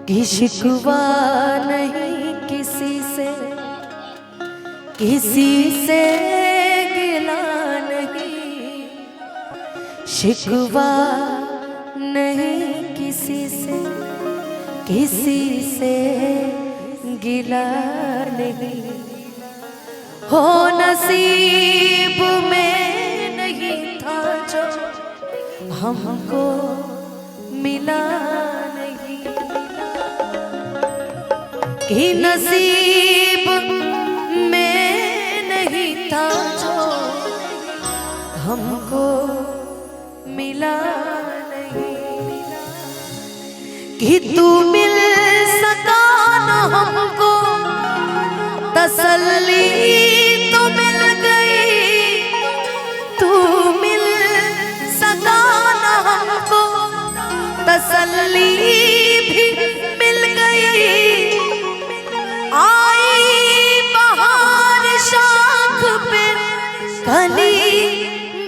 कि शिकवा नहीं किसी से गिला नहीं, शिकवा नहीं किसी से गिला नहीं। हो नसीब में नहीं था जो हमको मिला नहीं, कि नसीब में नहीं था जो हमको मिला नहीं, कि तू मिल सका न हमको तसल्ली तो मिल गई, तू मिल सका न हमको तसल्ली भी मिल गई। आई बहार शाख पे कली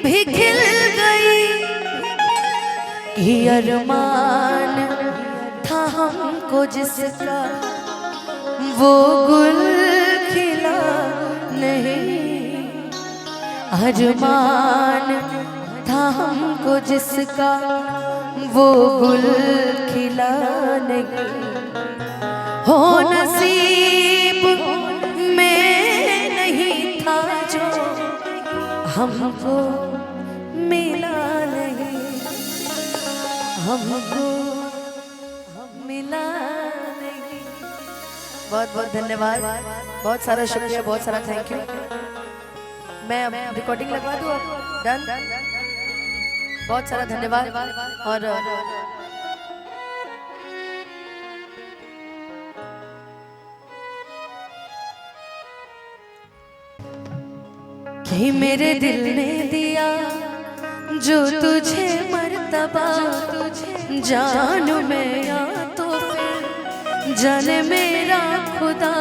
भी खिल गई, कि अरमान था हमको जिसका वो गुल खिला नहीं, अरमान था हमको जिसका वो गुल खिला नहीं। हो नसीब में नहीं था जो हमको मिला नहीं, हमको मिला नहीं। बहुत बहुत धन्यवाद, बहुत सारा शुक्रिया, बहुत सारा थैंक यू। मैं अब रिकॉर्डिंग लगवा दूँ अब? डन। बहुत सारा धन्यवाद। और कि मेरे दिल ने दिया जो तुझे मर्तबा, जानू मैं या तो फिर जाने मेरा खुदा,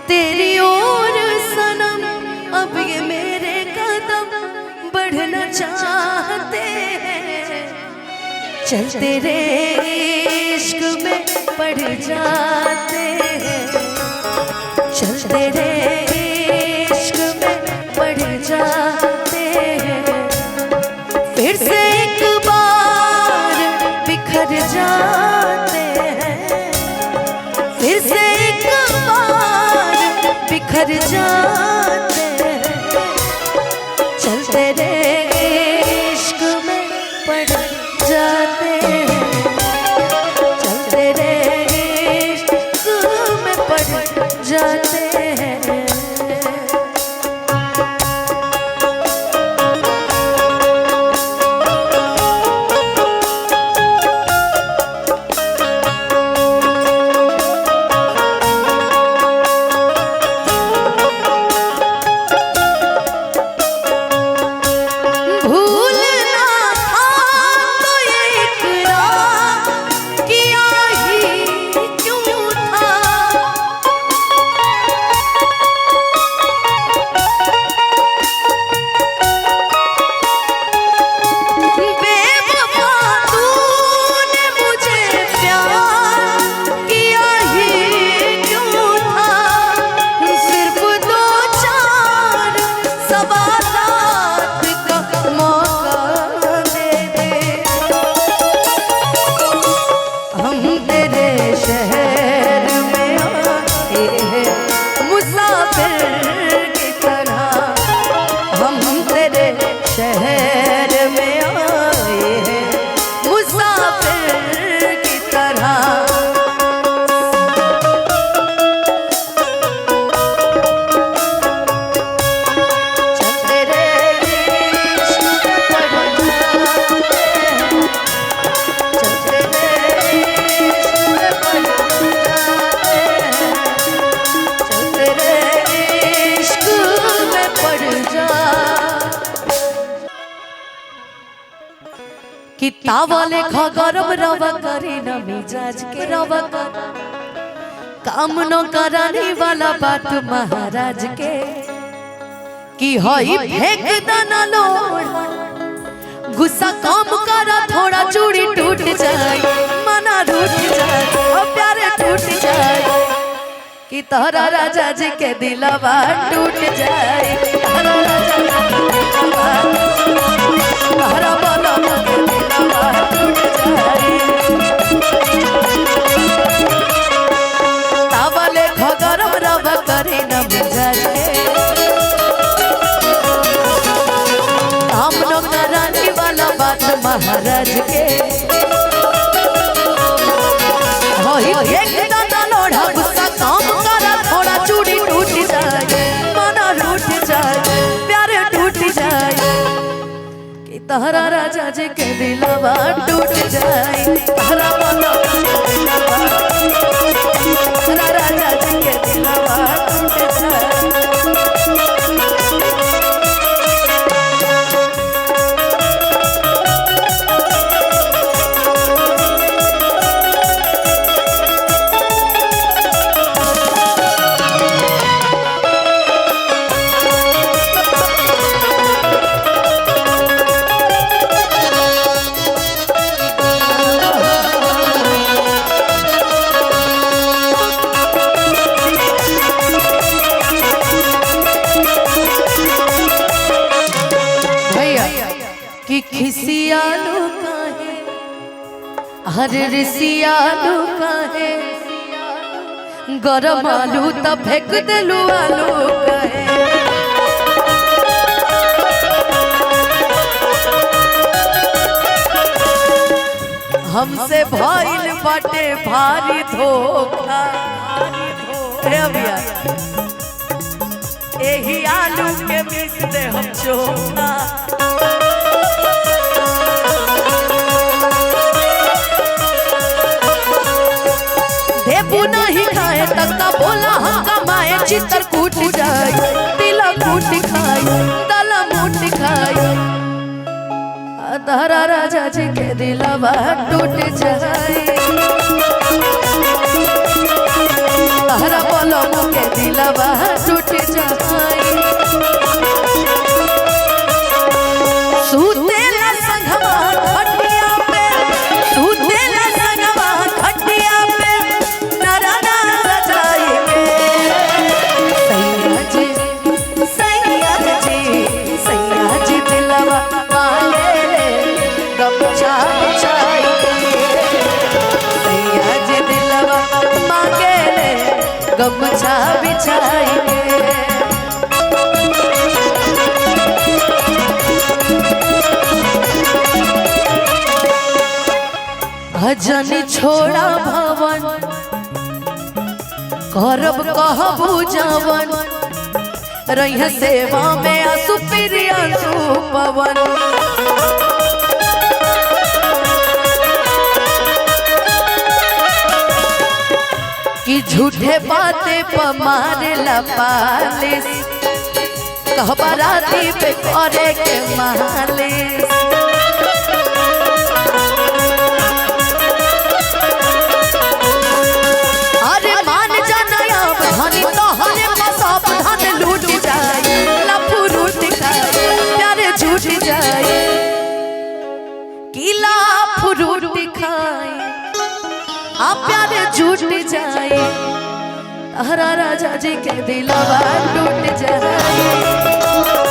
तेरी ओर सनम अब ये मेरे कदम बढ़ना चाहते हैं, चल तेरे इश्क में पड़ जाते हैं, चल तेरे इश्क में पड़ जाते हैं, फिर से एक बार बिखर जाते हैं, फिर से एक बार बिखर जाते हैं, चल तेरे इश्क में पड़ जाते हैं, चल तेरे इश्क में पड़ जाते हैं। कि तावाले खा गरम रवा करी न मिजाज के रवा कर, काम न कराने वाला बात महाराज के, कि हई फेंक दाना लोड़ा, गुस्सा कम करा थोड़ा चूड़ी टूट जाए, मना रूठ जाए, और प्यार कि तोहरा राजा जी के दिलवा टूट जाए, तोहरा राजा जी के दिलवा, तोहरा बलम के दिलवा टूट जाए। तावले खगरम रब करे न मिजाज के, हम लोग रानी वाला बात महाराज के। एक दादा लोढ़ा गुस्सा काम करा, थोड़ा चूड़ी टूट जाए, मना रूठ जाए, प्यार टूट जाए। कि तोहरा राजा जी के दिलवा टूट जाए, तोहरा राजा जी के दिलवा टूट जाए। कि खिसियालू काहे हर रिसियालू काहे, गरम आलू त फेंक देलू आलू काहे। हमसे भइल बाटे भारी धोखा, एही आलू के मिस दे हम चोखा। देबू नहीं खाए तक बोला हम कमाए, चितर कूट जाए, तिला कूट खाए, तला मूट खाए। तोहरा राजा जी के दिलवा टूट जाए, तोहरा बलम के दिलवा टूट जाए। सुतेला संगवा खटिया पे, सुतेला संगवा खटिया पे, नरना रजाई में। सैया जी सैया जी सैया जी दिलवा मांगे ले गमछा बिछाई के, सैया जी दिलवा मांगे ले गमछा बिछाई के। भजन छोड़ा भवन करब कहबू जवन, रही सेवा में आंसू प्रिय आंसू पवन। कि झूठे बातें पर मारेला पालिश, कहबा राती पे करे के मालिश। अरे मान जाना धनी तोहरे मसाप धन लूट जाए, लफू रूट खाए, प्यार झूठ जाए। कि लफू रूट खाए आ प्यार झूठ जाए, तोहरा राजा जी के दिलवा टूट जाए।